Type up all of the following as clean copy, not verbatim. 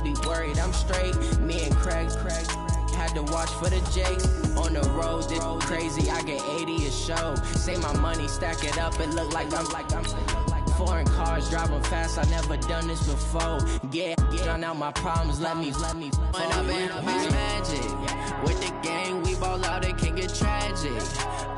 be worried, I'm straight. Me and Craig had to watch for the Jakes. On the road, it's crazy, I get 80 a show. Say my money, stack it up, it look like I'm foreign cars, driving fast, I never done this before. Yeah, drown out my problems, let me When I've been magic. With the gang, we ball out, it can get tragic.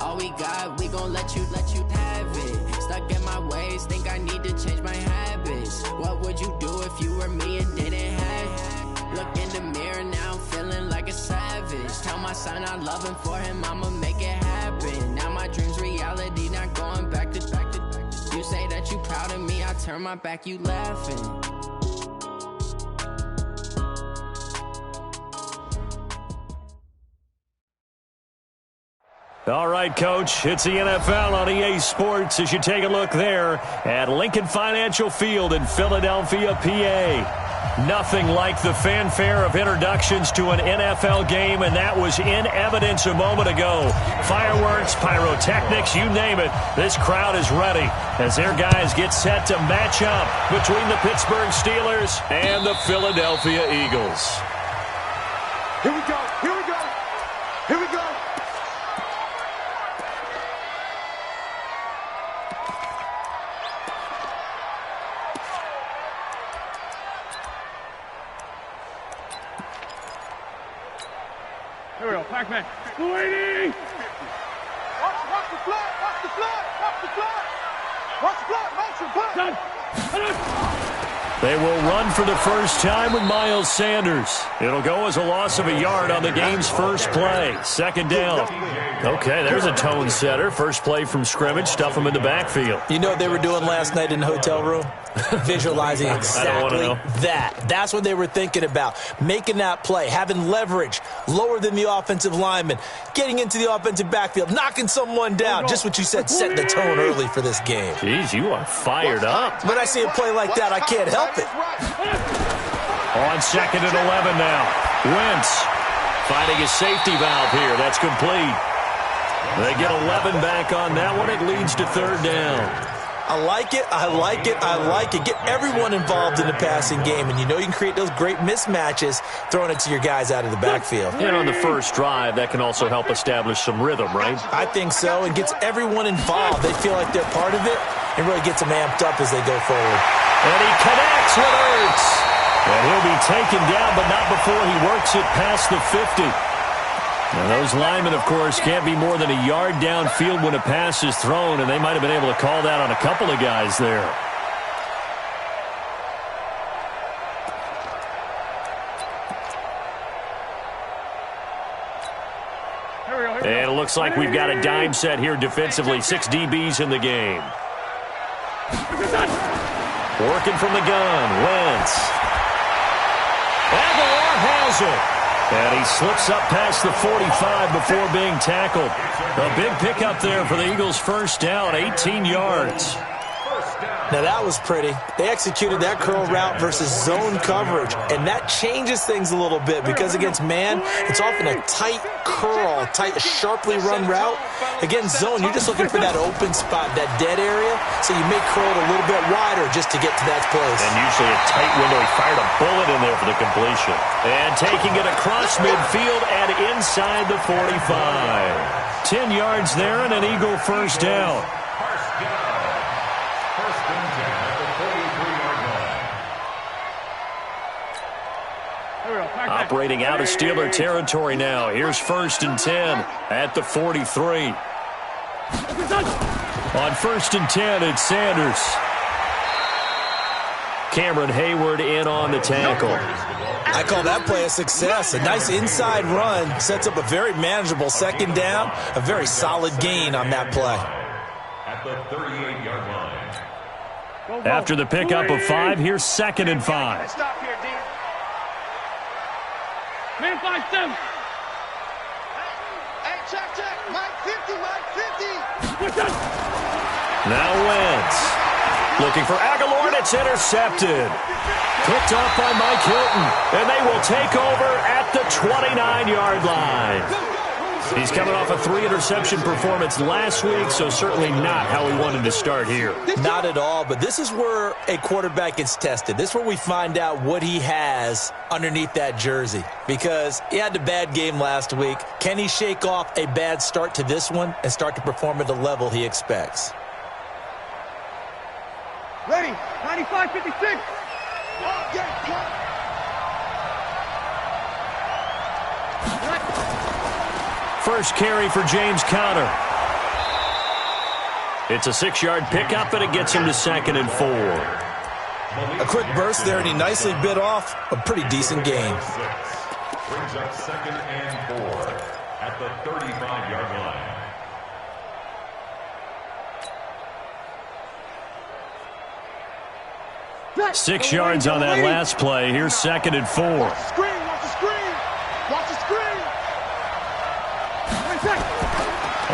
All we got, we gon' let you have it. Stuck in my ways, think I need to change my habits. What would you do if you were me and didn't have it? Look in the mirror now, I'm feeling like a savage. Tell my son I love him, for him I'ma make it happen. Now my dream's reality, not going back to. You say that you proud of me, I turn my back, you laughing. All right, Coach, it's the NFL on EA Sports as you take a look there at Lincoln Financial Field in Philadelphia, PA. Nothing like the fanfare of introductions to an NFL game, and that was in evidence a moment ago. Fireworks, pyrotechnics, you name it. This crowd is ready as their guys get set to match up between the Pittsburgh Steelers and the Philadelphia Eagles. Here we go, here we go, here we go. Here we go, Pac-Man. Sweetie! Watch the flat, watch the flat, watch the flat. Watch the flat, motion, flat. Done. They will run for the first time with Miles Sanders. It'll go as a loss of a yard on the game's first play. Second down. Okay, there's a tone setter. First play from scrimmage, stuff them in the backfield. You know what they were doing last night in the hotel room? Visualizing exactly that. That's what they were thinking about. Making that play, having leverage, lower than the offensive lineman, getting into the offensive backfield, knocking someone down. Just what you said, setting the tone early for this game. Jeez, you are fired up. When I see a play like that, I can't help it. On second and 11 now. Wentz finding a safety valve here. That's complete. They get 11 back on that one. It leads to third down. I like it, I like it, I like it. Get everyone involved in the passing game, and you know you can create those great mismatches throwing it to your guys out of the backfield. And on the first drive, that can also help establish some rhythm, right? I think so. It gets everyone involved. They feel like they're part of it, and really gets them amped up as they go forward. And he connects with Ertz. And he'll be taken down, but not before he works it past the 50. Now, those linemen, of course, can't be more than a yard downfield when a pass is thrown, and they might have been able to call that on a couple of guys there. And it looks like we've got a dime set here defensively. 6 DBs in the game. Working from the gun, Wentz. Aguilar has it. And he slips up past the 45 before being tackled. A big pickup there for the Eagles' first down, 18 yards. Now that was pretty. They executed that curl route versus zone coverage, and that changes things a little bit because against man, it's often a tight curl, tight, sharply run route. Against zone, you're just looking for that open spot, that dead area, so you may curl it a little bit wider just to get to that place. And usually a tight window. He fired a bullet in there for the completion. And taking it across midfield and inside the 45. 10 yards there and an Eagle first down. Operating out of Steeler territory now. Here's first and 10 at the 43. On first and 10, it's Sanders. Cameron Hayward in on the tackle. I call that play a success. A nice inside run sets up a very manageable second down. A very solid gain on that play. At the 38-yard line. After the pickup of 5, here's second and 5. Stop here, D. Man 5-7. Hey, check. Mike 50, Mike 50. Now Wentz. Looking for Aguilar, and it's intercepted. Picked off by Mike Hilton, and they will take over at the 29-yard line. He's coming off a 3-interception performance last week, so certainly not how he wanted to start here. Not at all, but this is where a quarterback gets tested. This is where we find out what he has underneath that jersey, because he had a bad game last week. Can he shake off a bad start to this one and start to perform at the level he expects? Ready. 95-56. First carry for James Conner. It's a 6-yard pickup, and it gets him to 2nd and 4. A quick burst there, and he nicely bit off a pretty decent gain. Brings up 2nd and 4 at the 35-yard line. 6 yards on that last play. Here's 2nd and 4. Watch the screen. Watch the screen. Watch the screen.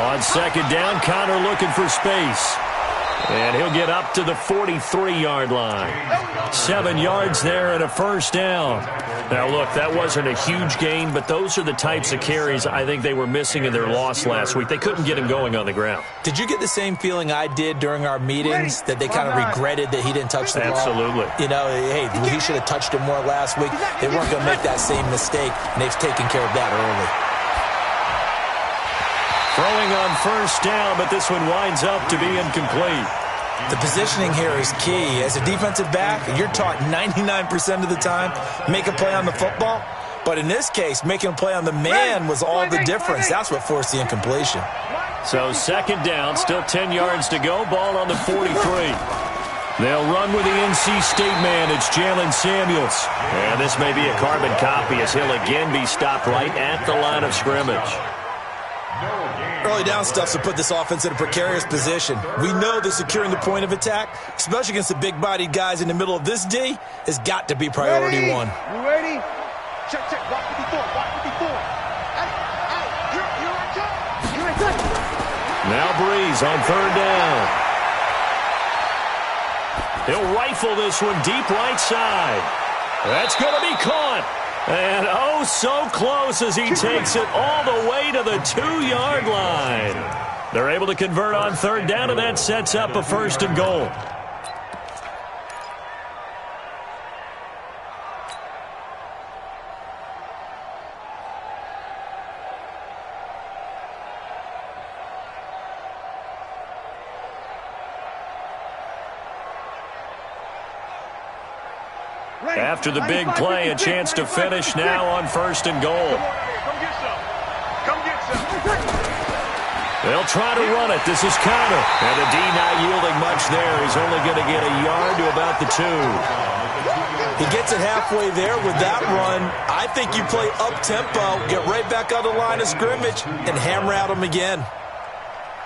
On 2nd down, Conner looking for space. And he'll get up to the 43-yard line. 7 yards there and a first down. Now, look, that wasn't a huge gain, but those are the types of carries I think they were missing in their loss last week. They couldn't get him going on the ground. Did you get the same feeling I did during our meetings, that they kind of regretted that he didn't touch the ball? Absolutely. You know, hey, he should have touched it more last week. They weren't going to make that same mistake, and they've taken care of that early. Throwing on first down, but this one winds up to be incomplete. The positioning here is key. As a defensive back, you're taught 99% of the time, make a play on the football. But in this case, making a play on the man was all the difference. That's what forced the incompletion. So 2nd down, still 10 yards to go. Ball on the 43. They'll run with the NC State man. It's Jalen Samuels. And this may be a carbon copy as he'll again be stopped right at the line of scrimmage. Early down stuff to put this offense in a precarious position. We know that securing the point of attack, especially against the big-bodied guys in the middle of this D, has got to be priority one. You ready? Check, check. Block 54. Block 54. Out. Here I come. Now Breeze on 3rd down. He'll rifle this one deep right side. That's going to be caught. And oh, so close as he takes it all the way to the 2-yard line. They're able to convert on 3rd down, and that sets up a 1st and goal. After the big play, a chance to finish now on 1st and goal. Come get some. Come get some. They'll try to run it. This is Conner. And the D not yielding much there. He's only going to get a yard to about the 2. He gets it halfway there with that run. I think you play up-tempo, get right back on the line of scrimmage, and hammer at him again.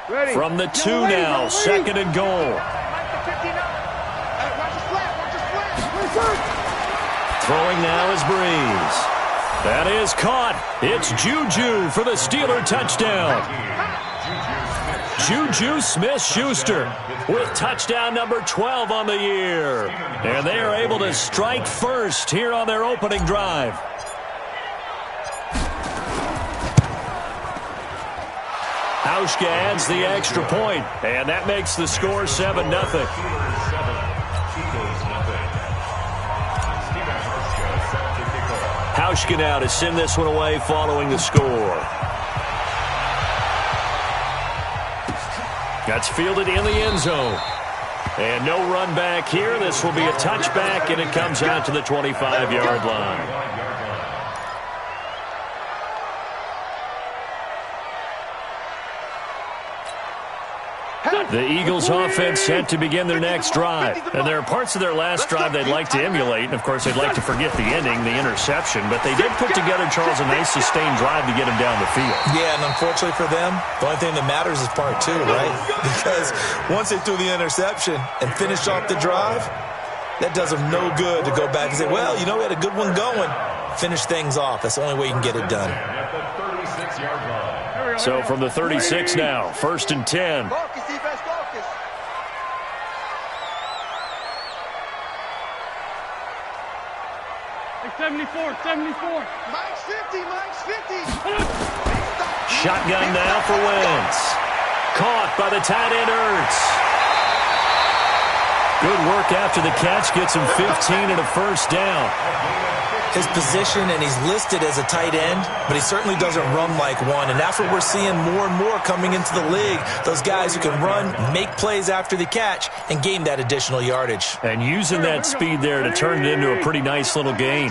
Ready. From the 2 now, 2nd and goal. Throwing now is Breeze. That is caught. It's Juju for the Steeler touchdown. Juju Smith-Schuster with touchdown number 12 on the year. And they are able to strike first here on their opening drive. Hauschka adds the extra point, and that makes the score 7-0. Hauschka now to send this one away following the score. That's fielded in the end zone. And no run back here. This will be a touchback, and it comes out to the 25-yard line. The Eagles offense set to begin their next drive. And there are parts of their last drive they'd like to emulate. And, of course, they'd like to forget the ending, the interception. But they did put together, Charles, a nice sustained drive to get him down the field. Yeah, and unfortunately for them, the only thing that matters is part 2, right? Because once they threw the interception and finished off the drive, that does them no good to go back and say, well, you know, we had a good one going. Finish things off. That's the only way you can get it done. So from the 36 now, 1st and 10. Focus, defense, focus. Like 74, 74. Mike's 50, Mike's 50. Stop. Shotgun now for Wentz. Caught by the tight end, Ertz. Good work after the catch. Gets him 15 and a first down. His position, and he's listed as a tight end, but he certainly doesn't run like one, and that's what we're seeing more and more coming into the league. Those guys who can run, make plays after the catch, and gain that additional yardage. And using that speed there to turn it into a pretty nice little gain.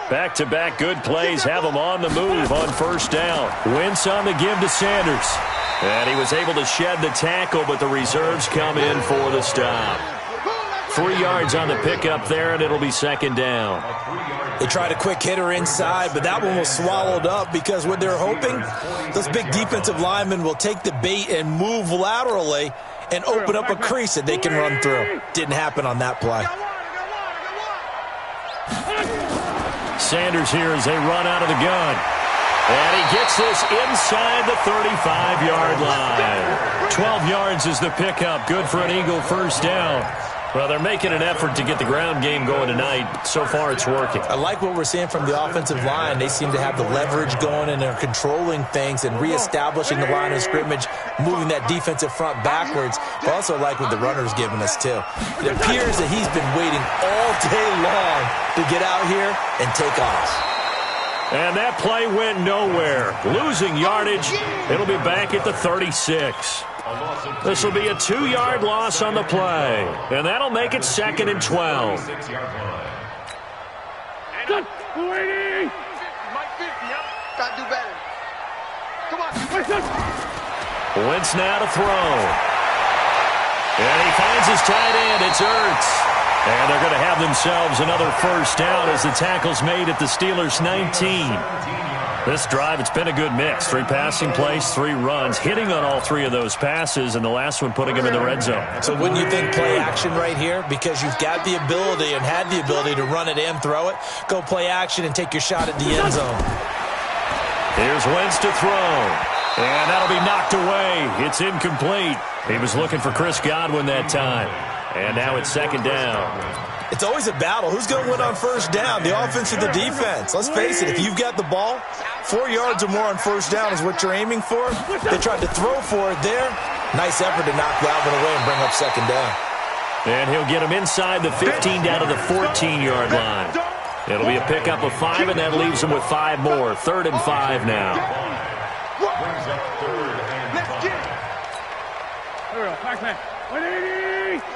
Back-to-back good plays have him on the move on first down. Wentz on the give to Sanders. And he was able to shed the tackle, but the reserves come in for the stop. 3 yards on the pickup there, and it'll be second down. They tried a quick hitter inside, but that one was swallowed up because what they're hoping, those big defensive linemen will take the bait and move laterally and open up a crease that they can run through. Didn't happen on that play. Sanders here as they run out of the gun. And he gets this inside the 35-yard line. 12 yards is the pickup. Good for an Eagle first down. Well, they're making an effort to get the ground game going tonight. So far, it's working. I like what we're seeing from the offensive line. They seem to have the leverage going, and they're controlling things and reestablishing the line of scrimmage, moving that defensive front backwards. But also like what the runner's giving us, too. It appears that he's been waiting all day long to get out here and take off. And that play went nowhere. Losing yardage. It'll be back at the 36. This will be a 2-yard loss on the play. And that'll make it second and 12. Good. 280. Gotta do better. Come on. Wentz now to throw. And he finds his tight end. It's Ertz. And they're going to have themselves another first down as the tackle's made at the Steelers' 19. This drive, it's been a good mix. 3 passing plays, 3 runs, hitting on all 3 of those passes, and the last one putting him in the red zone. So wouldn't you think play action right here? Because you've got the ability and had the ability to run it and throw it. Go play action and take your shot at the end zone. Here's Wentz to throw. And that'll be knocked away. It's incomplete. He was looking for Chris Godwin that time. And now it's second down. It's always a battle. Who's going to win on first down, the offense or the defense? Let's face it, if you've got the ball, 4 yards or more on first down is what you're aiming for. They tried to throw for it there. Nice effort to knock that one away and bring up second down. And he'll get him inside the 15 down to the 14-yard line. It'll be a pickup of 5, and that leaves him with 5 more. 3rd and 5 now. Brings up 3rd and 5. Here we go. Back man. 180.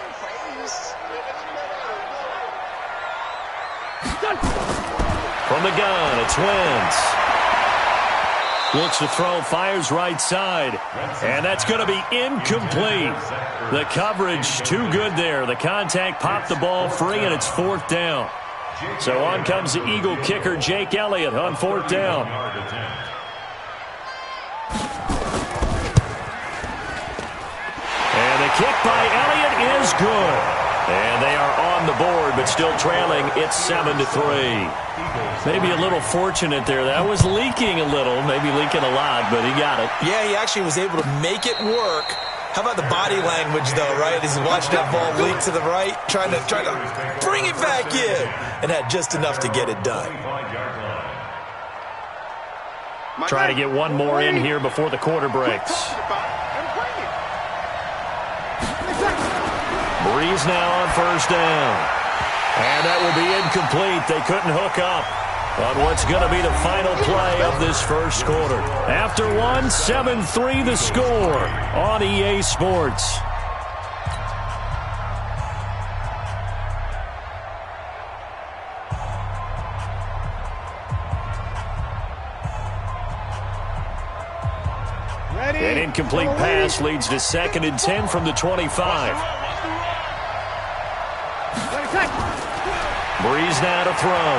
From the gun, it's Wentz. Looks to throw, fires right side. And that's going to be incomplete. The coverage too good there. The contact popped the ball free, and it's 4th down. So on comes the Eagle kicker, Jake Elliott, on 4th down. And the kick by Elliott is good. And they are on the board, but still trailing. It's 7-3. Maybe a little fortunate there. That was leaking a little, maybe leaking a lot, but he got it. Yeah, he actually was able to make it work. How about the body language, though, right? As he watched that ball leak to the right, trying to bring it back in, and had just enough to get it done. Try to get one more in here before the quarter breaks. Breeze now on first down. And that will be incomplete. They couldn't hook up on what's going to be the final play of this first quarter. After 1, 7-3 the score on EA Sports. An incomplete pass leads to 2nd and 10 from the 25. Breeze now to throw.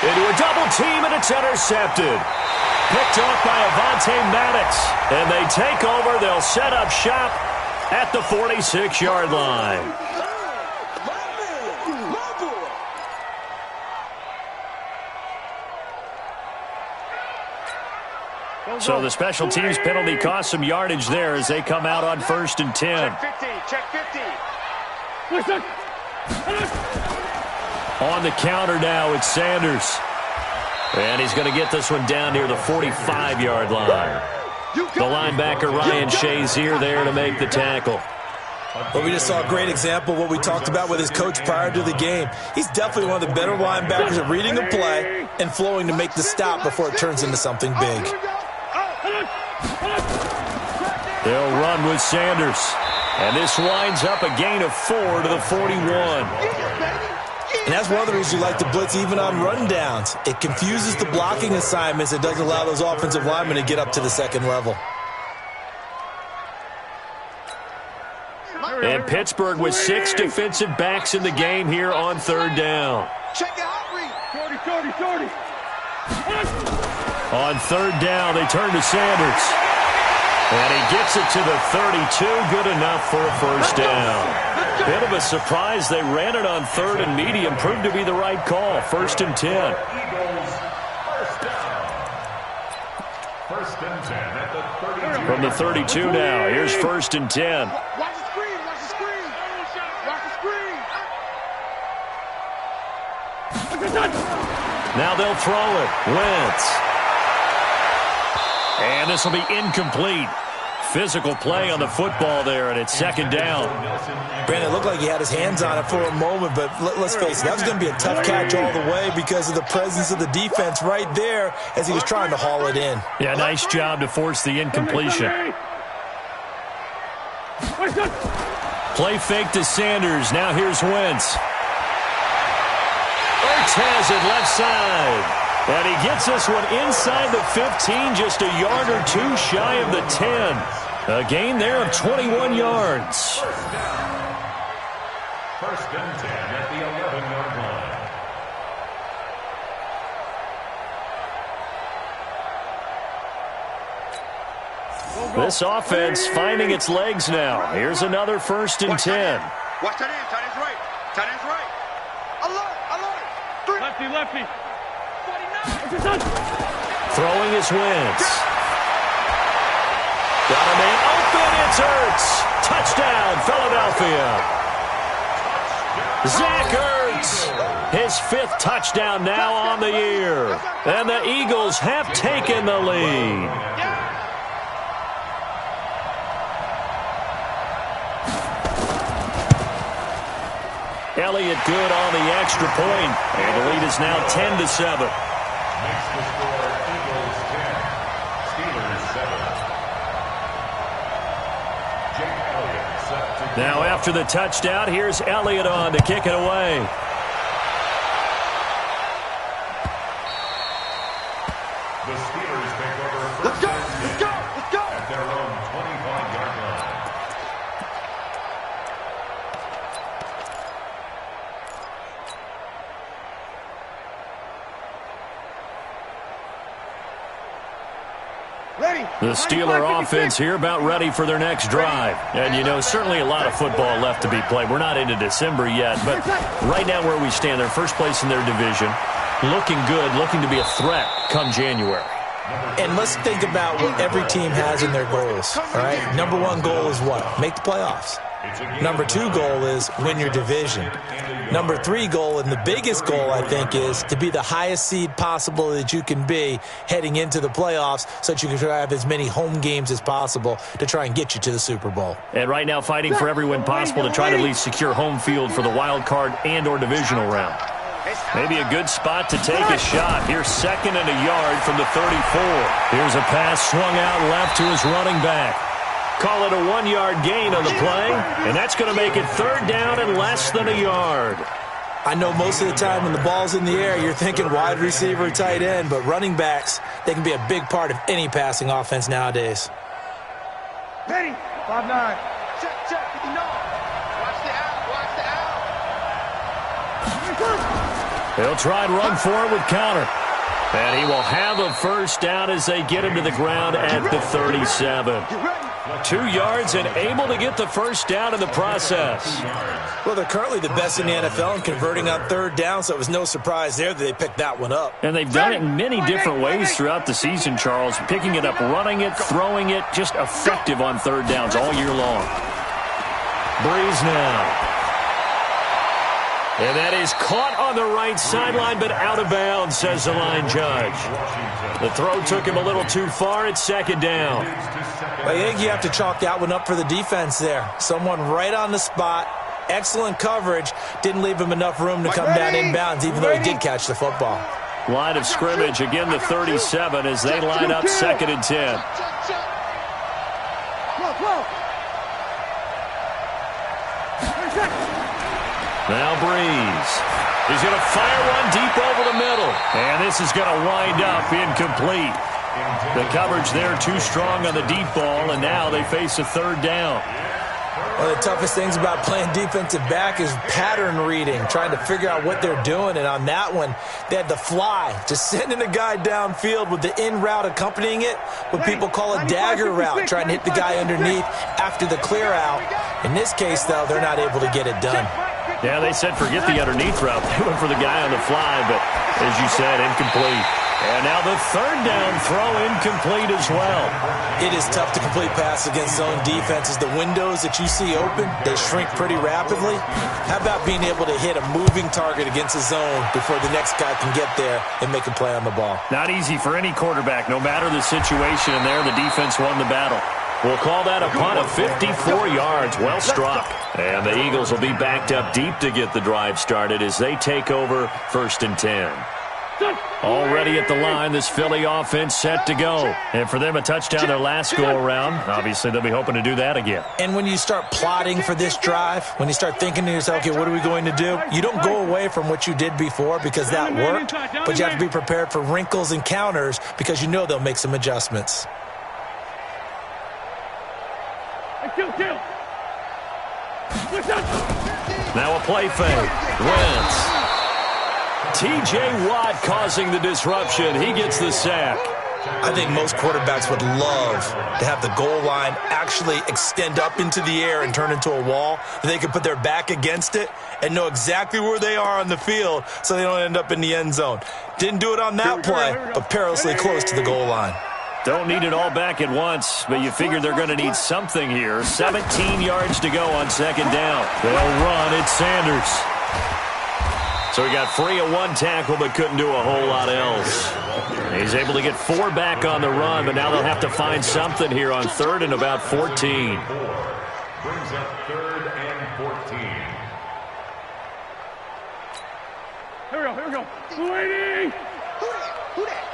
Into a double team, and it's intercepted. Picked off by Avonte Maddox. And they take over. They'll set up shop at the 46-yard line. So the special teams penalty cost some yardage there as they come out on 1st and 10. Check 50. Listen. On the counter now, it's Sanders. And he's going to get this one down near the 45-yard line. The linebacker, Ryan Shazier, there to make the tackle. Well, we just saw a great example of what we talked about with his coach prior to the game. He's definitely one of the better linebackers at reading the play and flowing to make the stop before it turns into something big. They'll run with Sanders. And this winds up a gain of 4 to the 41. And that's one of the reasons you like to blitz even on run downs. It confuses the blocking assignments. It doesn't allow those offensive linemen to get up to the second level. And Pittsburgh with 6 defensive backs in the game here on third down. On third down, they turn to Sanders. And he gets it to the 32, good enough for a first down. Bit of a surprise. They ran it on third and medium. Proved to be the right call. First and 10. First and 10 at the 32. From the 32 now. Here's first and 10. Watch the screen, watch the screen. Watch the screen. Now they'll throw it. Wentz. And this will be incomplete. Physical play on the football there, and it's second down. Brandon, it looked like he had his hands on it for a moment, but let's face it, that was going to be a tough catch all the way because of the presence of the defense right there as he was trying to haul it in. Yeah, nice job to force the incompletion. Play fake to Sanders. Now here's Wentz. Ertz has it left side. And he gets this one inside the 15, just a yard or two shy of the 10. A gain there of 21 yards. First and 10 at the 11-yard line. This offense finding its legs now. Here's another first and 10. Watch tight end, tight end's right. Tight end's right. Alert, alert. Lefty, lefty. Throwing his Wentz. Got a man open. It's Ertz. Touchdown, Philadelphia. Zach Ertz. His 5th touchdown now on the year. And the Eagles have taken the lead. Elliott good on the extra point. And the lead is now 10-7. Makes the score Eagles 10, Steelers 7. Jake Elliott set to Now after the touchdown, here's Elliott on to kick it away. The Steelers take over Let's go, let's go, let's go. at their own 25-yard line. The Steeler offense here about ready for their next drive. And, you know, certainly a lot of football left to be played. We're not into December yet, but right now where we stand, they're first place in their division. Looking good, looking to be a threat come January. And let's think about what every team has in their goals, all right? Number 1 goal is what? Make the playoffs. Number 2 goal is win your division. Number 3 goal, and the biggest goal, I think, is to be the highest seed possible that you can be heading into the playoffs so that you can try to have as many home games as possible to try and get you to the Super Bowl. And right now fighting for every win possible to try to at least secure home field for the wild card and or divisional round. Maybe a good spot to take a shot. Here's 2nd and a yard from the 34. Here's a pass swung out left to his running back. Call it a 1-yard gain on the play, and that's going to make it 3rd down and less than a yard. I know most of the time when the ball's in the air, you're thinking wide receiver, tight end, but running backs, they can be a big part of any passing offense nowadays. Ready. 5-9. Check, check, no. Watch the out, watch the out. They'll try and run for it with counter. And he will have a first down as they get him to the ground at the 37. 2 yards and able to get the first down in the process. Well, they're currently the best in the NFL in converting on 3rd down, so it was no surprise there that they picked that one up. And they've done it in many different ways throughout the season, Charles. Picking it up, running it, throwing it, just effective on 3rd downs all year long. Breeze now. And that is caught on the right sideline, but out of bounds, says the line judge. The throw took him a little too far. It's second down. I think you have to chalk that one up for the defense there. Someone right on the spot. Excellent coverage. Didn't leave him enough room to come down inbounds, even though he did catch the football. Line of scrimmage, again the 37 as they line up 2nd and 10. Now Breeze. He's going to fire one deep over the middle. And this is going to wind up incomplete. The coverage there too strong on the deep ball, and now they face a 3rd down. One of the toughest things about playing defensive back is pattern reading, trying to figure out what they're doing. And on that one, they had the fly, just sending a guy downfield with the in route accompanying it, what people call a dagger route, trying to hit the guy underneath after the clear out. In this case, though, they're not able to get it done. Yeah, they said forget the underneath route. They went for the guy on the fly, but as you said, incomplete. And now the 3rd down throw incomplete as well. It is tough to complete pass against zone defenses. The windows that you see open, they shrink pretty rapidly. How about being able to hit a moving target against a zone before the next guy can get there and make a play on the ball? Not easy for any quarterback. No matter the situation in there, the defense won the battle. We'll call that a punt of 54 yards. Well struck. And the Eagles will be backed up deep to get the drive started as they take over 1st and 10. Already at the line, this Philly offense set to go. And for them, a touchdown their last go-around. Obviously, they'll be hoping to do that again. And when you start plotting for this drive, when you start thinking to yourself, okay, what are we going to do? You don't go away from what you did before because that worked, but you have to be prepared for wrinkles and counters because you know they'll make some adjustments. Now a play fake. Wentz. T.J. Watt causing the disruption. He gets the sack. I think most quarterbacks would love to have the goal line actually extend up into the air and turn into a wall. That they can put their back against it and know exactly where they are on the field so they don't end up in the end zone. Didn't do it on that play, but perilously close to the goal line. Don't need it all back at once, but you figure they're going to need something here. 17 yards to go on 2nd down. They'll run. It's Sanders. So he got free of one tackle but couldn't do a whole lot else. He's able to get 4 back on the run, but now they'll have to find something here on 3rd and about 14. Brings up 3rd and 14. Here we go. Waiting! Who that?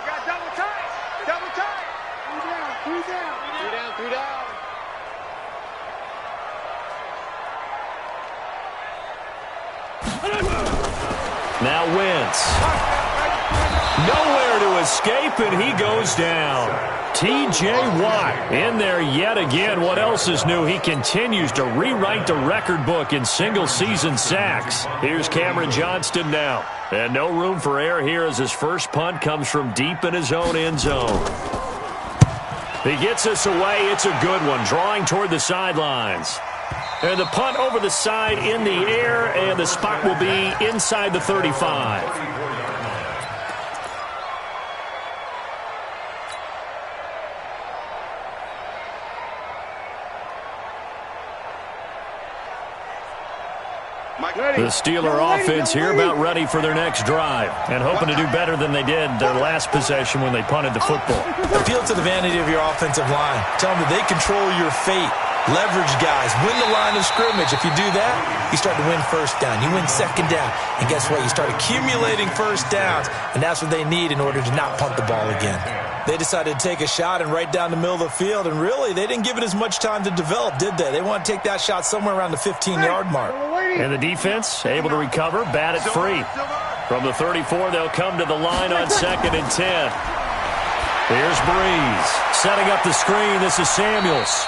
You got double time. Double time. 3 down. 3 down. Now Wentz. Nowhere to escape, and he goes down. T.J. Watt in there yet again. What else is new? He continues to rewrite the record book in single-season sacks. Here's Cameron Johnston now. And no room for error here as his first punt comes from deep in his own end zone. He gets us away. It's a good one, drawing toward the sidelines. And the punt over the side in the air, and the spot will be inside the 35. The Steeler offense here about ready for their next drive and hoping to do better than they did their last possession when they punted the football. Appeal to the vanity of your offensive line. Tell them that they control your fate. Leverage guys. Win the line of scrimmage. If you do that, you start to win 1st down. You win 2nd down. And guess what? You start accumulating 1st downs, and that's what they need in order to not punt the ball again. They decided to take a shot and right down the middle of the field, and really, they didn't give it as much time to develop, did they? They want to take that shot somewhere around the 15-yard mark. And the defense able to recover, bat it free. From the 34, they'll come to the line on 2nd and 10. Here's Breeze setting up the screen. This is Samuels.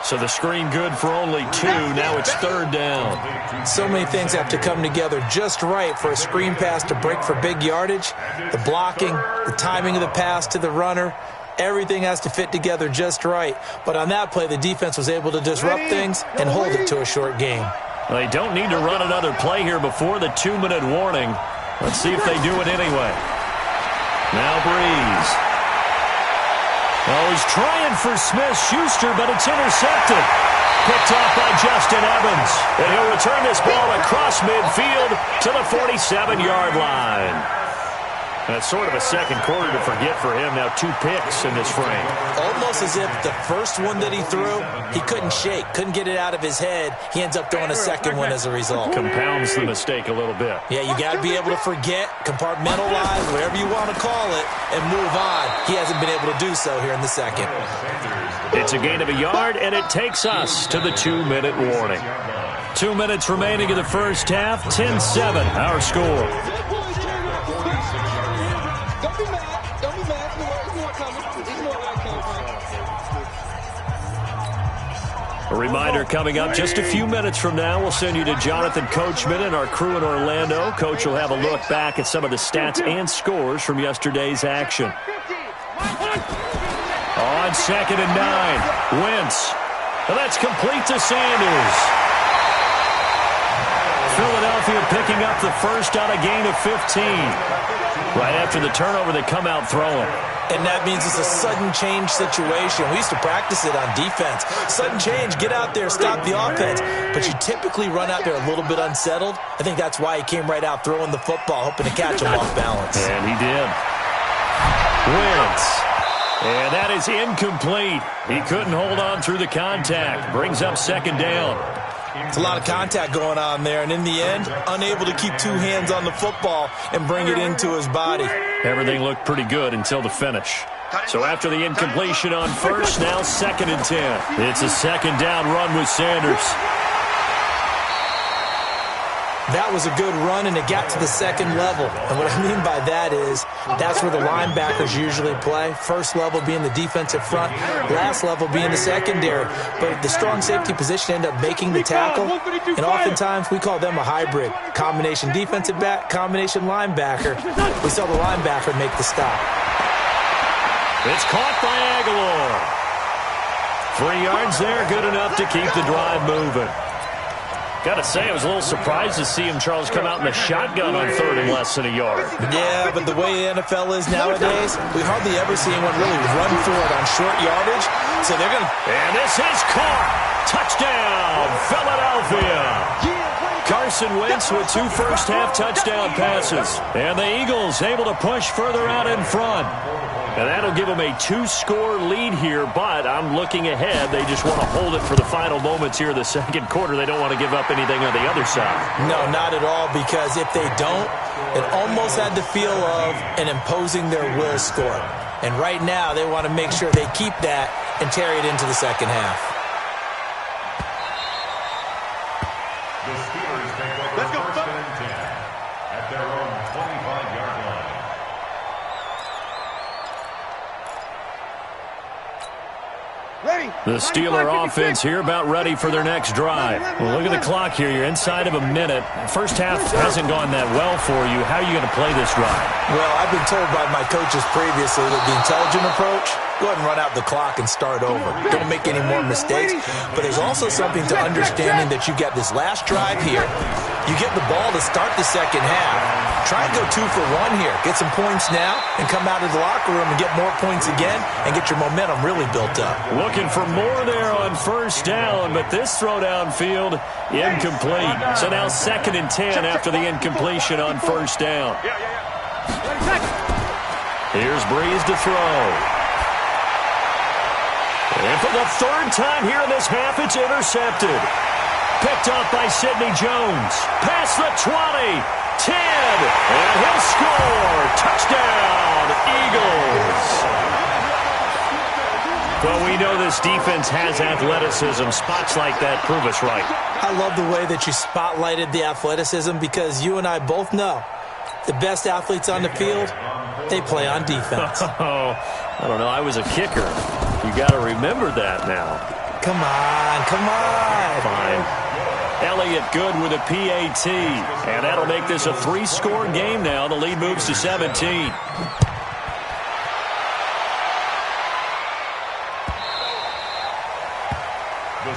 So the screen good for only 2. Now it's 3rd down. So many things have to come together just right for a screen pass to break for big yardage. The blocking, the timing of the pass to the runner, everything has to fit together just right. But on that play, the defense was able to disrupt things and hold it to a short game. They don't need to run another play here before the 2-minute warning. Let's see if they do it anyway. Now Breeze. Oh, he's trying for Smith-Schuster, but it's intercepted. Picked off by Justin Evans. And he'll return this ball across midfield to the 47-yard line. That's sort of a second quarter to forget for him. Now 2 picks in this frame. Almost as if the first one that he threw, he couldn't shake, couldn't get it out of his head. He ends up throwing a second one as a result. Compounds the mistake a little bit. Yeah, you got to be able to forget, compartmentalize, whatever you want to call it, and move on. He hasn't been able to do so here in the second. It's a gain of a yard, and it takes us to the 2-minute warning. 2 minutes remaining in the first half. 10-7, our score. A reminder coming up just a few minutes from now, we'll send you to Jonathan Coachman and our crew in Orlando. Coach will have a look back at some of the stats and scores from yesterday's action. On 2nd and 9, Wentz. And that's complete to Sanders. Philadelphia picking up the first on a gain of 15. Right after the turnover, they come out throwing. And that means it's a sudden change situation. We used to practice it on defense. Sudden change, get out there, stop the offense. But you typically run out there a little bit unsettled. I think that's why he came right out throwing the football, hoping to catch him off balance. And he did. Wentz. And that is incomplete. He couldn't hold on through the contact. Brings up 2nd down. It's a lot of contact going on there, and in the end, unable to keep 2 hands on the football and bring it into his body. Everything looked pretty good until the finish. So after the incompletion on first, now 2nd and 10. It's a 2nd down run with Sanders. That was a good run, and it got to the 2nd level. And what I mean by that is that's where the linebackers usually play. First level being the defensive front, last level being the secondary. But the strong safety position ended up making the tackle, and oftentimes we call them a hybrid. Combination defensive back, combination linebacker. We saw the linebacker make the stop. It's caught by Aguilar. 3 yards there, good enough to keep the drive moving. Got to say, I was a little surprised to see him, Charles, come out in the shotgun on 3rd and less than a yard. Yeah, but the way the NFL is nowadays, we hardly ever see anyone really run for it on short yardage. So they're going to... And this is caught. Touchdown, Philadelphia. Carson Wentz with 2 first-half touchdown passes. And the Eagles able to push further out in front. And that'll give them a 2-score lead here, but I'm looking ahead. They just want to hold it for the final moments here in the second quarter. They don't want to give up anything on the other side. No, not at all, because if they don't, it almost had the feel of an imposing their will score. And right now, they want to make sure they keep that and carry it into the second half. The Steelers take over first and 10 at their own 25-yard line. The Steeler offense here about ready for their next drive. Well, look at the clock here. You're inside of a minute. First half hasn't gone that well for you. How are you going to play this drive? Well, I've been told by my coaches previously that the intelligent approach, go ahead and run out the clock and start over. Don't make any more mistakes. But there's also something to understanding that you get this last drive here. You get the ball to start the second half. Try and go 2 for 1 here. Get some points now and come out of the locker room and get more points again and get your momentum really built up. Looking for more there on first down, but this throw downfield incomplete. So now 2nd and 10 after the incompletion on first down. Here's Breeze to throw. And for the 3rd time here in this half, it's intercepted. Picked off by Sidney Jones. Past the 20. 10, and he'll score. Touchdown, Eagles. Well, we know this defense has athleticism. Spots like that prove us right. I love the way that you spotlighted the athleticism, because you and I both know the best athletes on the field, they play on defense. Oh, I don't know. I was a kicker. You got to remember that now. Come on. Fine. Elliott good with a PAT, and that'll make this a 3-score game now. The lead moves to 17. The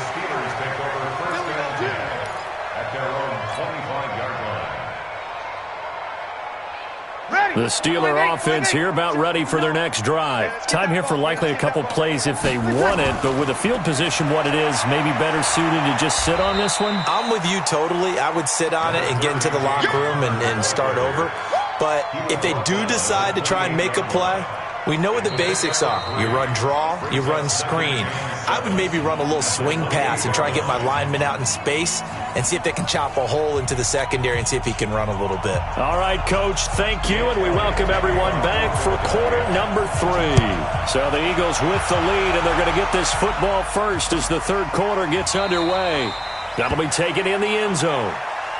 Steelers take over first and 10 at their own 25-yard line. The Steeler offense here about ready for their next drive. Time here for likely a couple plays if they want it, but with the field position what it is, maybe better suited to just sit on this one? I'm with you totally. I would sit on it and get into the locker room and start over. But if they do decide to try and make a play, we know what the basics are. You run draw, you run screen. I would maybe run a little swing pass and try and get my lineman out in space and see if they can chop a hole into the secondary and see if he can run a little bit. All right, Coach, thank you, and we welcome everyone back for quarter number 3. So the Eagles with the lead, and they're going to get this football first as the third quarter gets underway. That'll be taken in the end zone.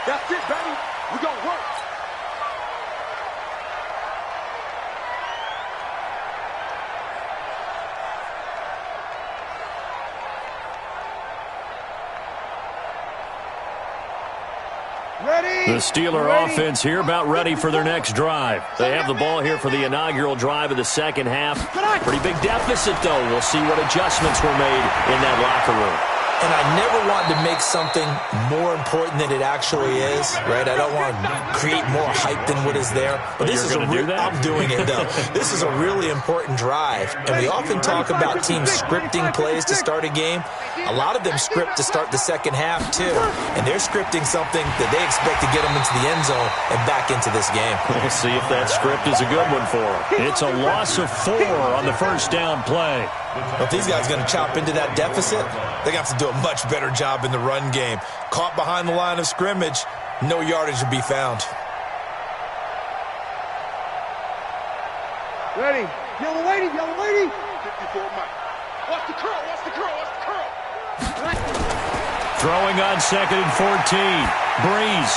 That's it, baby. We're going to work. The Steeler offense here about ready for their next drive. They have the ball here for the inaugural drive of the second half. Pretty big deficit, though. We'll see what adjustments were made in that locker room. And I never want to make something more important than it actually is, right? I don't want to create more hype than what is there. But this is I'm doing it, though. This is a really important drive. And we often talk about teams scripting plays to start a game. A lot of them script to start the second half, too. And they're scripting something that they expect to get them into the end zone and back into this game. We'll see if that script is a good one for them. It's a loss of 4 on the first down play. Well, if these guys are going to chop into that deficit, they're going to have to do a much better job in the run game. Caught behind the line of scrimmage, no yardage to be found. Ready. Yellow lady, yellow lady. 54 Mike. Watch the curl, watch the curl, watch the curl. Throwing on 2nd and 14. Breeze.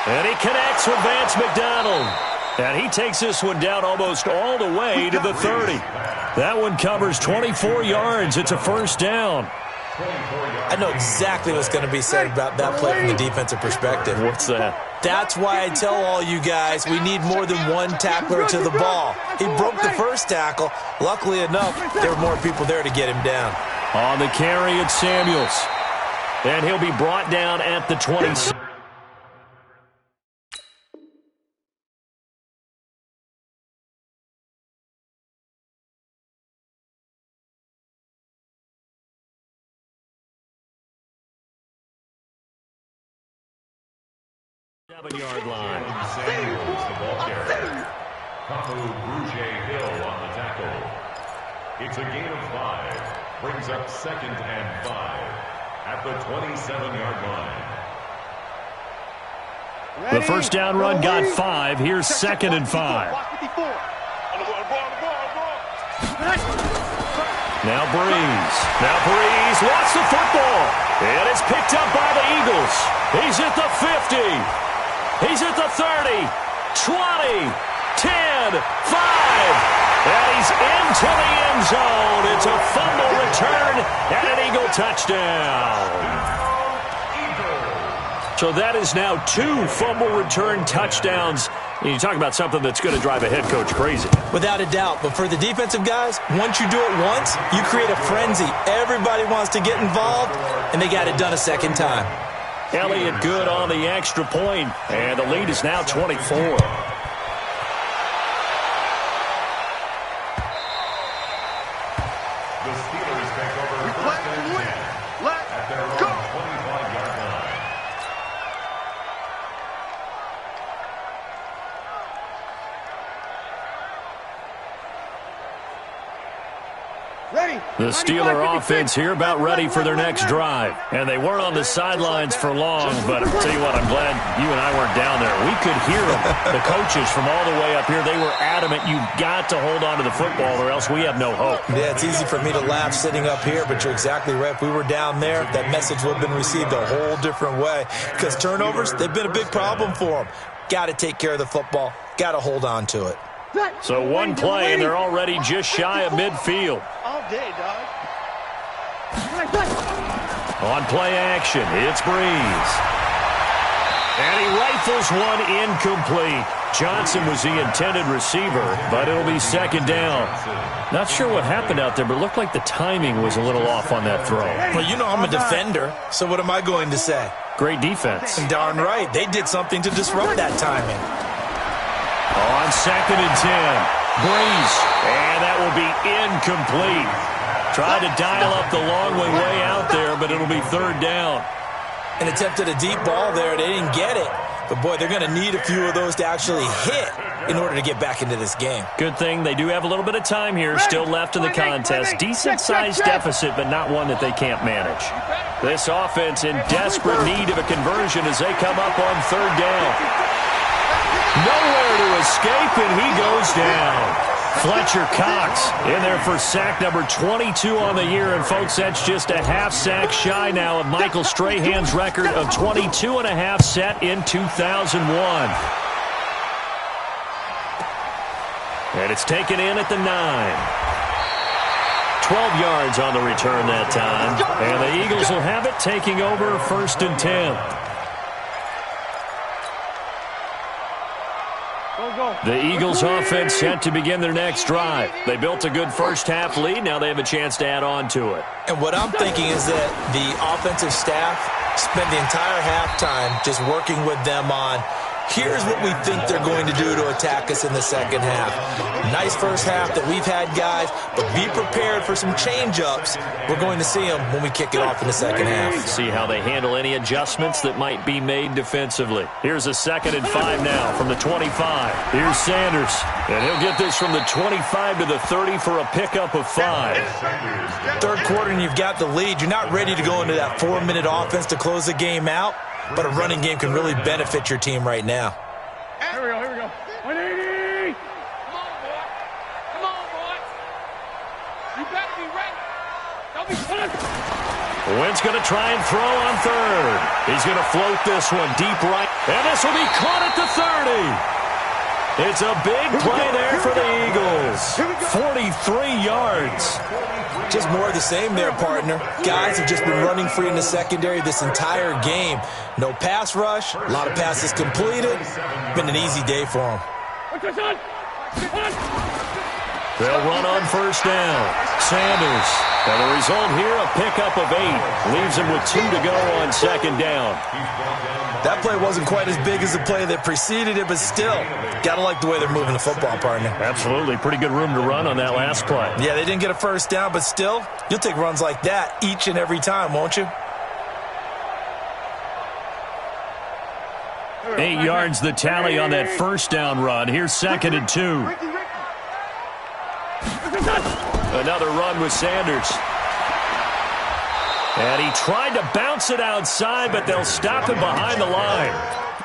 And he connects with Vance McDonald. And he takes this one down almost all the way to the 30. That one covers 24 yards. It's a first down. I know exactly what's going to be said about that play from the defensive perspective. What's that? That's why I tell all you guys we need more than one tackler to the ball. He broke the first tackle. Luckily enough, there were more people there to get him down. On the carry, it's Samuels. And he'll be brought down at the 20. Yard line. Samuels, the ball carrier. Kamu Grugier-Hill on the tackle. It's a gain of 5. Brings up 2nd and 5 at the 27-yard line. The first down run got 5. Here's 2nd and 5. Now Breeze. Lost the football. And it's picked up by the Eagles. He's at the 50. He's at the 30, 20, 10, 5, and he's into the end zone. It's a fumble return and an Eagle touchdown. So that is now 2 fumble return touchdowns. And you talk about something that's going to drive a head coach crazy. Without a doubt. But for the defensive guys, once you do it once, you create a frenzy. Everybody wants to get involved, and they got it done a second time. Elliott good on the extra point, and the lead is now 24. The Steelers take over first and 10 at their own 25-yard line. Ready. The Steeler offense here about ready for their next drive. And they weren't on the sidelines for long, but I'll tell you what, I'm glad you and I weren't down there. We could hear them. The coaches from all the way up here, they were adamant, you've got to hold on to the football or else we have no hope. Yeah, it's easy for me to laugh sitting up here, but you're exactly right. If we were down there, that message would have been received a whole different way. Because turnovers, they've been a big problem for them. Got to take care of the football. Got to hold on to it. So one play, and they're already just shy of midfield. All day, dog. On play action, it's Breeze. And he rifles one incomplete. Johnson was the intended receiver, but it'll be 2nd down. Not sure what happened out there, but it looked like the timing was a little off on that throw. Well, you know I'm a defender, so what am I going to say? Great defense. Darn right. They did something to disrupt that timing. On 2nd and 10. Breeze, and that will be incomplete. Tried to dial up the long way out there, but it'll be 3rd down. An attempt at a deep ball there. They didn't get it. But, boy, they're going to need a few of those to actually hit in order to get back into this game. Good thing they do have a little bit of time here still left in the contest. Decent-sized deficit, but not one that they can't manage. This offense in desperate need of a conversion as they come up on 3rd down. Nowhere to escape, and he goes down. Fletcher Cox in there for sack number 22 on the year. And, folks, that's just a half sack shy now of Michael Strahan's record of 22 and a half set in 2001. And it's taken in at the 9. 12 yards on the return that time. And the Eagles will have it, taking over 1st and 10. The Eagles offense set to begin their next drive. They built a good first-half lead. Now they have a chance to add on to it. And what I'm thinking is that the offensive staff spent the entire halftime just working with them on, here's what we think they're going to do to attack us in the second half. Nice first half that we've had, guys, but be prepared for some change-ups. We're going to see them when we kick it off in the second half. See how they handle any adjustments that might be made defensively. Here's a 2nd and 5 now from the 25. Here's Sanders, and he'll get this from the 25 to the 30 for a pickup of 5. 3rd quarter and you've got the lead. You're not ready to go into that 4-minute offense to close the game out, but a running game can really benefit your team right now. Here we go. 180! Come on, boy. You better be ready. Don't be punished. Wentz going to try and throw on 3rd. He's going to float this one deep right, and this will be caught at the 30. It's a big play there for the Eagles. 43 yards. Just more of the same there, partner. Guys have just been running free in the secondary this entire game. No pass rush, a lot of passes completed. Been an easy day for them. They'll run on 1st down. Sanders. And the result here, a pickup of 8. Leaves him with 2 to go on 2nd down. That play wasn't quite as big as the play that preceded it, but still, gotta like the way they're moving the football, partner. Absolutely. Pretty good room to run on that last play. Yeah, they didn't get a 1st down, but still, you'll take runs like that each and every time, won't you? 8 yards the tally on that 1st down run. Here's 2nd and 2. Another run with Sanders. And he tried to bounce it outside, but they'll stop him behind the line.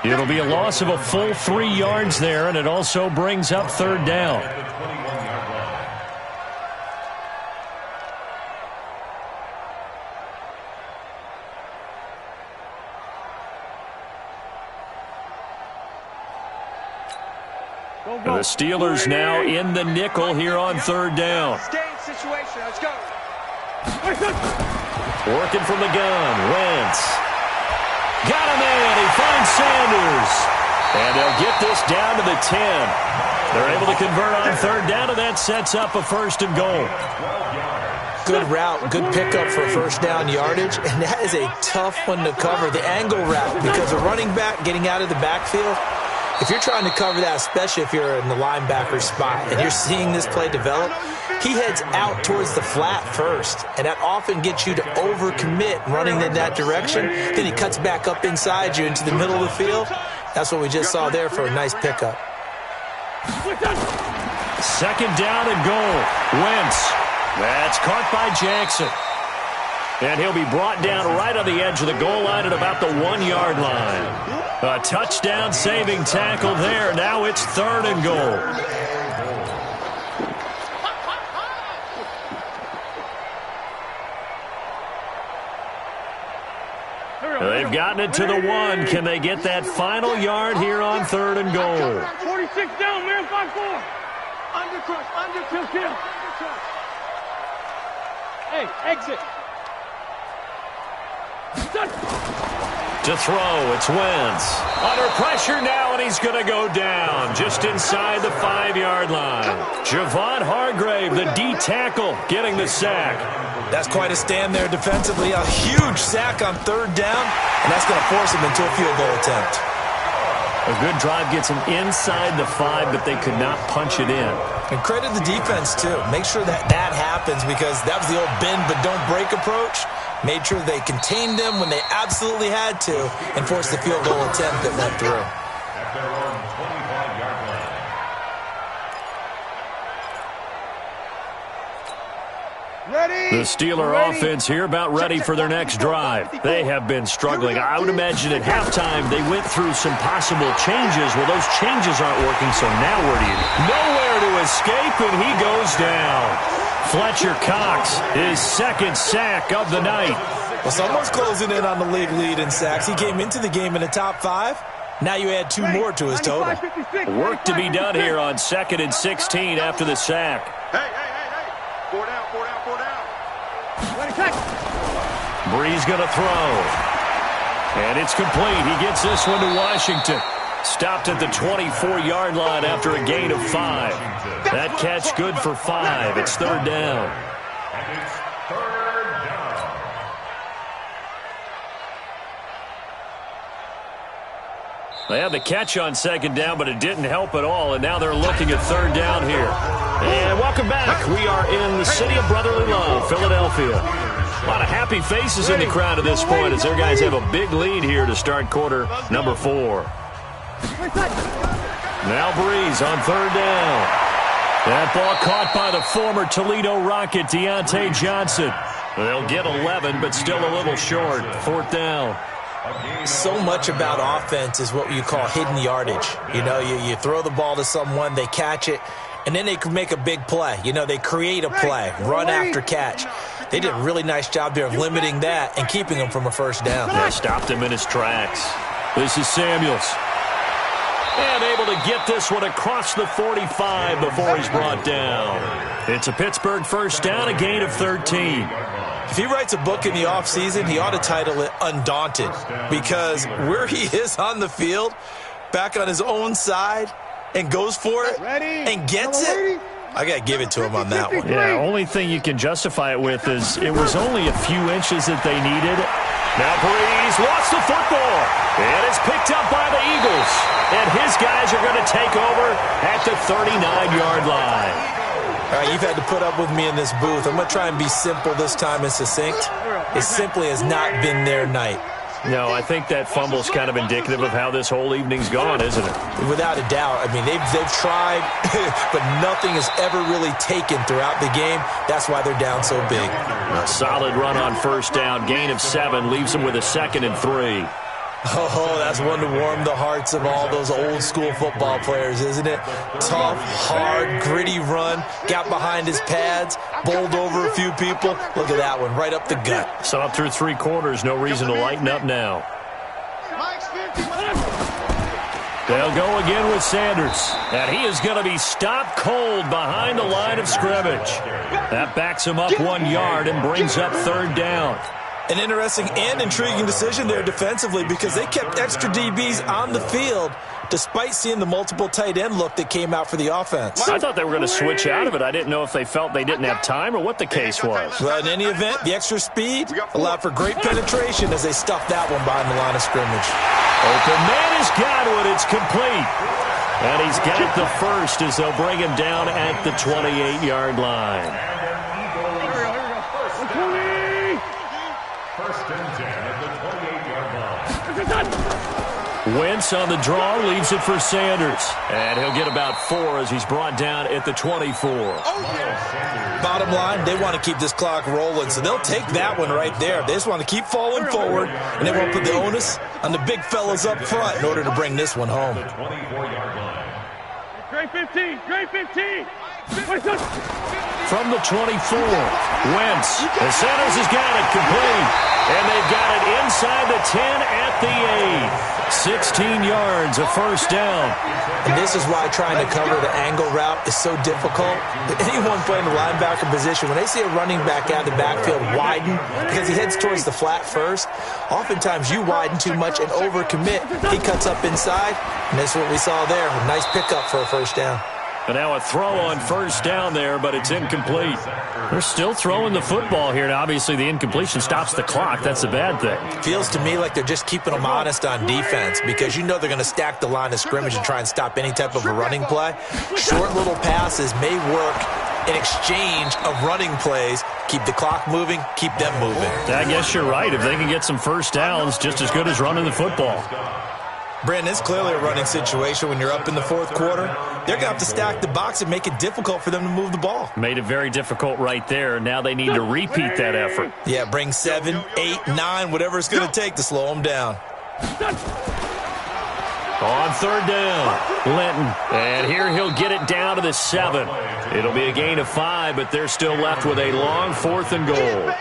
It'll be a loss of a full 3 yards there, and it also brings up 3rd down. The Steelers now in the nickel here on 3rd down. Situation. Let's go. Working from the gun, Wentz. Got him in. He finds Sanders. And they'll get this down to the 10. They're able to convert on 3rd down, and that sets up a 1st and goal. Good route, good pickup for 1st down yardage, and that is a tough one to cover, the angle route, because a running back getting out of the backfield, if you're trying to cover that, especially if you're in the linebacker spot and you're seeing this play develop, he heads out towards the flat first, and that often gets you to overcommit running in that direction. Then he cuts back up inside you into the middle of the field. That's what we just saw there for a nice pickup. 2nd down and goal. Wentz. That's caught by Jackson. And he'll be brought down right on the edge of the goal line at about the 1-yard line. A touchdown-saving tackle there. Now it's 3rd and goal. They've gotten it to the 1. Can they get that final yard here on 3rd and goal? 46 down, man, 5-4. Under kill. Hey, exit. To throw, it's Wentz. Under pressure now, and he's going to go down just inside the 5-yard line. Javon Hargrave, the D tackle, getting the sack. That's quite a stand there defensively. A huge sack on 3rd down, and that's going to force him into a field goal attempt. A good drive gets them inside the 5, but they could not punch it in. And credit the defense, too. Make sure that happens, because that was the old bend but don't break approach. Made sure they contained them when they absolutely had to and forced the field goal attempt that went through. At their own 25-yard line. The Steeler offense here about ready for their next drive. They have been struggling. I would imagine at halftime they went through some possible changes. Well, those changes aren't working, so now where do you go? Nowhere to escape, and he goes down. Fletcher Cox, his second sack of the night. Well, someone's closing in on the league lead in sacks. He came into the game in the top 5. Now you add 2 more to his total. Work to be done here on 2nd and 16 after the sack. Hey. 4 down. Breeze going to throw. And it's complete. He gets this one to Washington. Stopped at the 24-yard line after a gain of 5. That catch good for 5. It's 3rd down. And it's 3rd down. They had the catch on 2nd down, but it didn't help at all, and now they're looking at 3rd down here. And welcome back. We are in the city of brotherly love, Philadelphia. A lot of happy faces in the crowd at this point as their guys have a big lead here to start quarter number 4. Now Breeze on 3rd down. That ball caught by the former Toledo Rocket, Deontay Johnson. They'll get 11, but still a little short. 4th down. So much about offense is what you call hidden yardage. You know, you throw the ball to someone, they catch it, and then they can make a big play. You know, they create a play, run after catch. They did a really nice job there of limiting that and keeping him from a 1st down. They stopped him in his tracks. This is Samuels. And able to get this one across the 45 before he's brought down. It's a Pittsburgh 1st down, a gain of 13. If he writes a book in the offseason, he ought to title it Undaunted, because where he is on the field, back on his own side, and goes for it and gets it, I got to give it to him on that one. Yeah, only thing you can justify it with is it was only a few inches that they needed. Now Breeze lost the football, and it's picked up by the Eagles. And his guys are going to take over at the 39-yard line. All right, you've had to put up with me in this booth. I'm going to try and be simple this time and succinct. It simply has not been their night. No, I think that fumble's kind of indicative of how this whole evening's gone, isn't it? Without a doubt. I mean, they've tried, but nothing has ever really taken throughout the game. That's why they're down so big. A solid run on 1st down. Gain of 7 leaves them with a 2nd and 3. Oh, that's one to warm the hearts of all those old-school football players, isn't it? Tough, hard, gritty run, got behind his pads, bowled over a few people. Look at that one, right up the gut. So up through 3 quarters, no reason to lighten up now. They'll go again with Sanders. And he is going to be stopped cold behind the line of scrimmage. That backs him up 1 yard and brings up 3rd down. An interesting and intriguing decision there defensively, because they kept extra DBs on the field despite seeing the multiple tight end look that came out for the offense. I thought they were going to switch out of it. I didn't know if they felt they didn't have time or what the case was. Well, in any event, the extra speed allowed for great penetration as they stuffed that one behind the line of scrimmage. Open man has got it. It's complete. And he's got the 1st as they'll bring him down at the 28-yard line. Wentz on the draw, leaves it for Sanders. And he'll get about 4 as he's brought down at the 24. Bottom line, they want to keep this clock rolling, so they'll take that one right there. They just want to keep falling forward, and they won't put the onus on the big fellas up front in order to bring this one home. Great 15, great 15. From the 24, Wentz. And Sanders has got it complete. And they've got it inside the 10 at the 8. 16 yards, a 1st down. And this is why trying to cover the angle route is so difficult. Anyone playing the linebacker position, when they see a running back out of the backfield widen because he heads towards the flat first, oftentimes you widen too much and overcommit. He cuts up inside, and that's what we saw there. A nice pickup for a 1st down. And now a throw on first down there, but it's incomplete. They're still throwing the football here. Now, obviously, the incompletion stops the clock. That's a bad thing. Feels to me like they're just keeping them honest on defense because you know they're going to stack the line of scrimmage and try and stop any type of a running play. Short little passes may work in exchange of running plays. Keep the clock moving, keep them moving. I guess you're right. If they can get some first downs, just as good as running the football. Brandon, it's clearly a running situation when you're up in the fourth quarter. They're going to have to stack the box and make it difficult for them to move the ball. Made it very difficult right there. Now they need to repeat that effort. Yeah, bring 7, 8, 9, whatever it's going to take to slow them down. On third down, Linton. And here he'll get it down to the 7. It'll be a gain of 5, but they're still left with a long 4th and goal.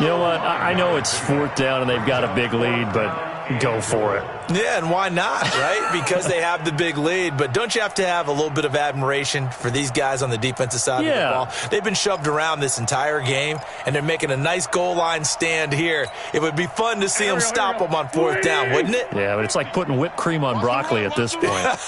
You know what? I know it's 4th down and they've got a big lead, but go for it. Yeah, and why not, right? Because they have the big lead. But don't you have to have a little bit of admiration for these guys on the defensive side of the ball? They've been shoved around this entire game, and they're making a nice goal line stand here. It would be fun to see them stop them on 4th down, wouldn't it? Yeah, but it's like putting whipped cream on broccoli at this point.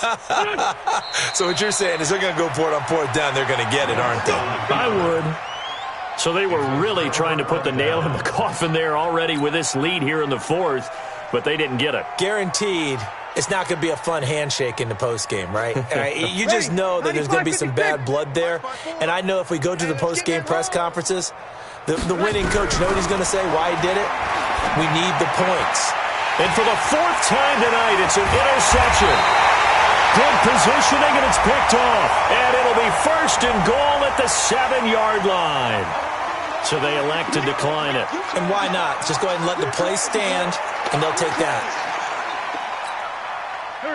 So what you're saying is they're going to go for it on 4th down. They're going to get it, aren't they? I would. So they were really trying to put the nail in the coffin there already with this lead here in the 4th. But they didn't get it. Guaranteed, it's not going to be a fun handshake in the postgame, right? You just know that there's going to be some bad blood there. And I know if we go to the postgame press conferences, the winning coach, you know what he's going to say, why he did it? We need the points. And for the 4th time tonight, it's an interception. Good positioning, and it's picked off. And it'll be 1st and goal at the 7-yard line. So they elect to decline it. And why not? Just go ahead and let the play stand, and they'll take that.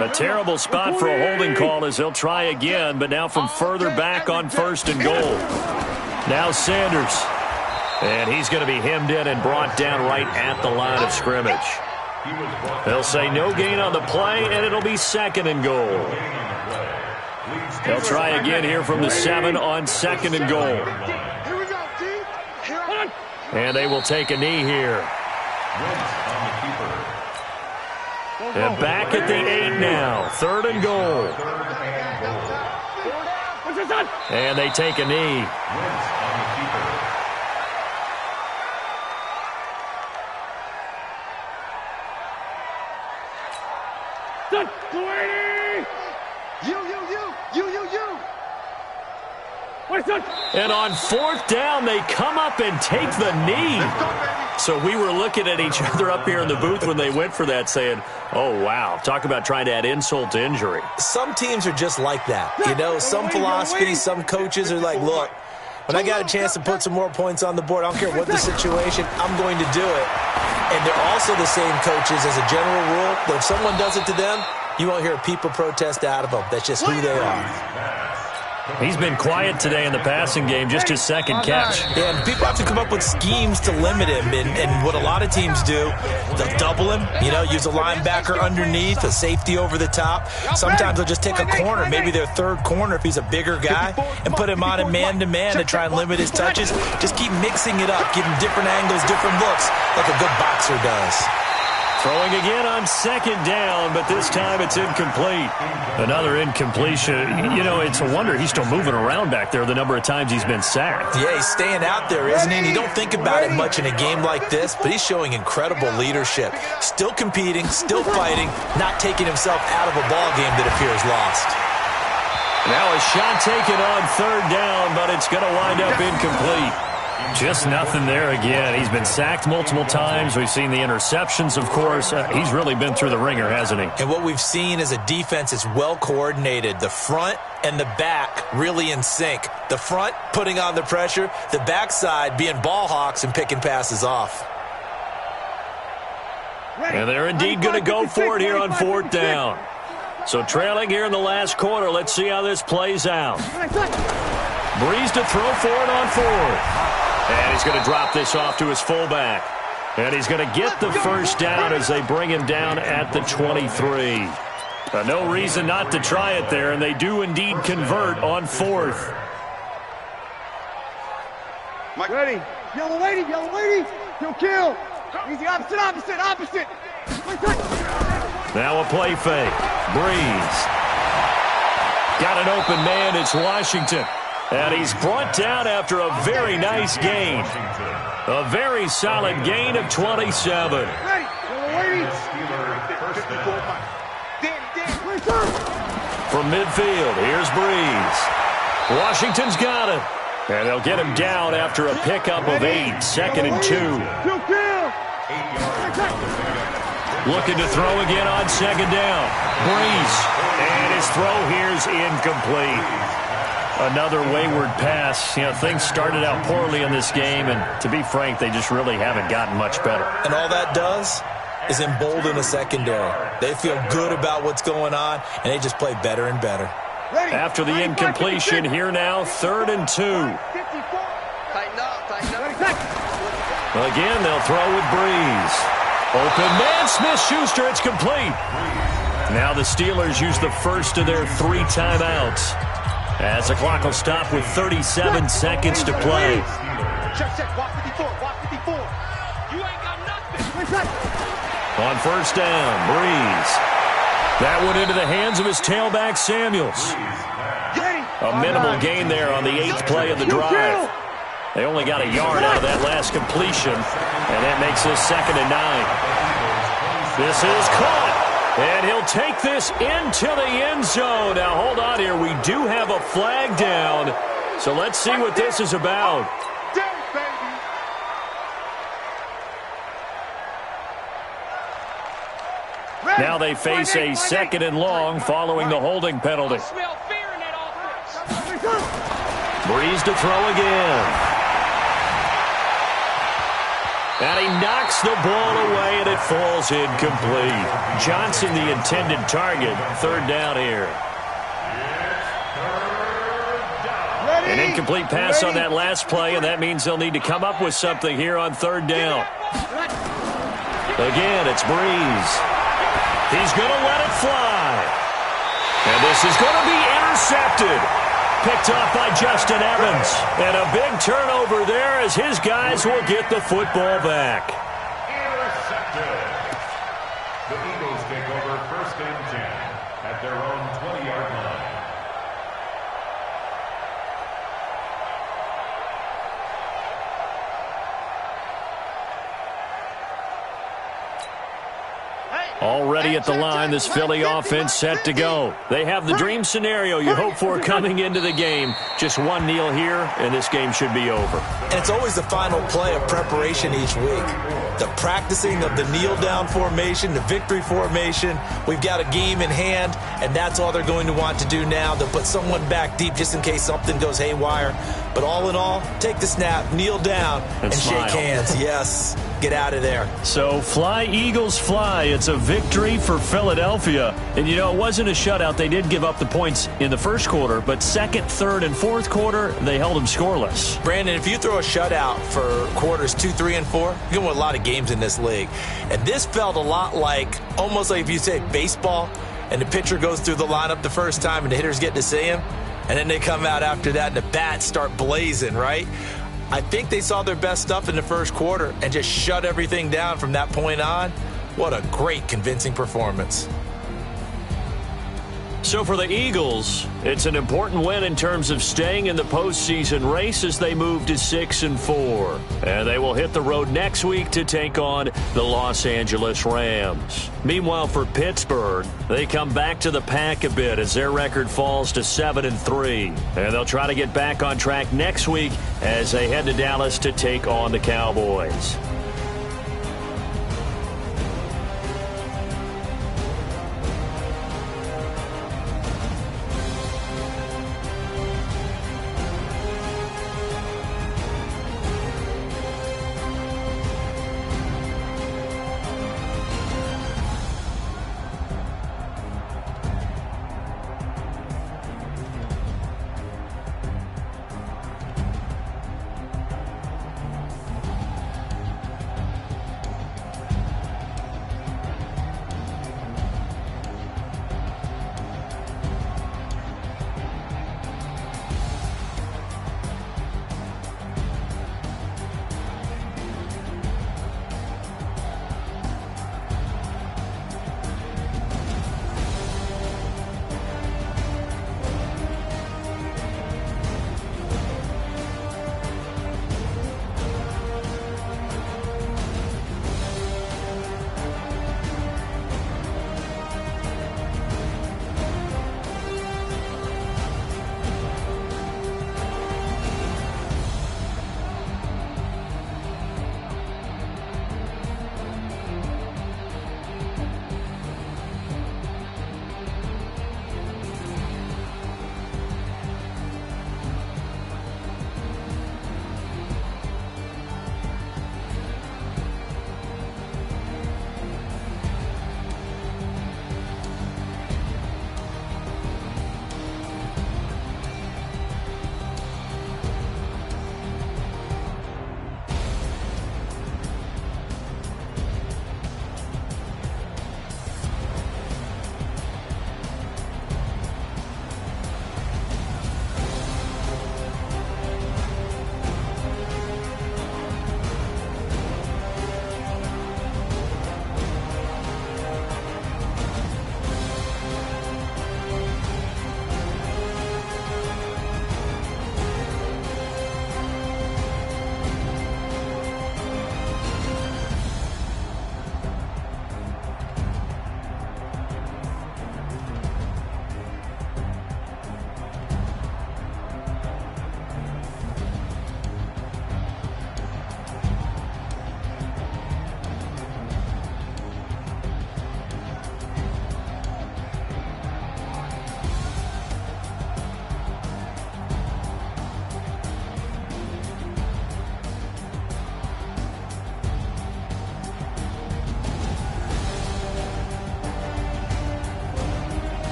A terrible spot for a holding call as they'll try again, but now from further back on 1st and goal. Now Sanders. And he's going to be hemmed in and brought down right at the line of scrimmage. They'll say no gain on the play, and it'll be 2nd and goal. They'll try again here from the 7 on 2nd and goal. And they will take a knee here. And back at the 8 now. 3rd and goal. And they take a knee. And on 4th down, they come up and take the knee. So we were looking at each other up here in the booth when they went for that saying, oh, wow, talk about trying to add insult to injury. Some teams are just like that. You know, some philosophies, some coaches are like, look, when I got a chance to put some more points on the board, I don't care what the situation, I'm going to do it. And they're also the same coaches as a general rule, that if someone does it to them, you won't hear a people protest out of them. That's just who they are. He's been quiet today in the passing game, just his 2nd catch. Yeah, and people have to come up with schemes to limit him. And what a lot of teams do, they'll double him, you know, use a linebacker underneath, a safety over the top. Sometimes they'll just take a corner, maybe their 3rd corner if he's a bigger guy, and put him on a man-to-man to try and limit his touches. Just keep mixing it up, give him different angles, different looks, like a good boxer does. Throwing again on 2nd down, but this time it's incomplete. Another incompletion. You know, it's a wonder he's still moving around back there the number of times he's been sacked. Yeah, he's staying out there, isn't he? And you don't think about it much in a game like this, but he's showing incredible leadership. Still competing, still fighting, not taking himself out of a ball game that appears lost. Now a shot taken on 3rd down, but it's going to wind up incomplete. Just nothing there again. He's been sacked multiple times. We've seen the interceptions, of course. He's really been through the ringer, hasn't he? And what we've seen is a defense that's well coordinated. The front and the back really in sync. The front putting on the pressure, the backside being ball hawks and picking passes off. And they're indeed going to go for it here on 4th down. So trailing here in the last quarter. Let's see how this plays out. Breeze to throw for it on 4th. And he's going to drop this off to his fullback. And he's going to get the 1st down as they bring him down at the 23. No reason not to try it there, and they do indeed convert on 4th. Mike, ready. Yellow lady. You'll kill. Easy, opposite. Now a play fake. Breeze. Got an open man. It's Washington. And he's brought down after a very nice gain. A very solid gain of 27. From midfield, here's Breeze. Washington's got it. And they'll get him down after a pickup of 8. 2nd and 2. Looking to throw again on 2nd down. Breeze. And his throw here's incomplete. Another wayward pass. You know, things started out poorly in this game, and to be frank, they just really haven't gotten much better. And all that does is embolden the secondary. They feel good about what's going on, and they just play better and better. After the incompletion, here now, 3rd and 2. Again, they'll throw with Breeze. Open man, Smith-Schuster, it's complete. Now the Steelers use the first of their 3 timeouts, as the clock will stop with 37 seconds to play. On 1st down, Breeze. That went into the hands of his tailback, Samuels. A minimal gain there on the 8th play of the drive. They only got a yard out of that last completion, and that makes this 2nd and 9. This is caught. And he'll take this into the end zone. Now, hold on here. We do have a flag down. So let's see what this is about. Now they face a 2nd and long following the holding penalty. Breeze to throw again. And he knocks the ball away, and it falls incomplete. Johnson, the intended target. 3rd down here. An incomplete pass on that last play, and that means they'll need to come up with something here on 3rd down. Again, it's Breeze. He's going to let it fly. And this is going to be intercepted. Picked off by Justin Evans. And a big turnover there as his guys will get the football back. Intercepted. The Eagles take over 1st and 10 at their own 20-yard line. Already at the line, this Philly offense set to go. They have the dream scenario you hope for coming into the game. Just one kneel here, and this game should be over. And it's always the final play of preparation each week. The practicing of the kneel-down formation, the victory formation. We've got a game in hand, and that's all they're going to want to do now. They'll put someone back deep just in case something goes haywire. But all in all, take the snap, kneel down, and shake hands. Yes. Get out of there. So fly, Eagles, fly. It's a victory for Philadelphia. And, you know, it wasn't a shutout. They did give up the points in the 1st quarter, but 2nd, 3rd, and 4th quarter, they held them scoreless. Brandon, if you throw a shutout for quarters 2, 3, and 4, you can win a lot of games in this league. And this felt a lot like, almost like if you say baseball, and the pitcher goes through the lineup the first time and the hitters get to see him, and then they come out after that and the bats start blazing, right? I think they saw their best stuff in the 1st quarter and just shut everything down from that point on. What a great, convincing performance. So for the Eagles, it's an important win in terms of staying in the postseason race as they move to 6-4. And they will hit the road next week to take on the Los Angeles Rams. Meanwhile, for Pittsburgh, they come back to the pack a bit as their record falls to 7-3. And they'll try to get back on track next week as they head to Dallas to take on the Cowboys.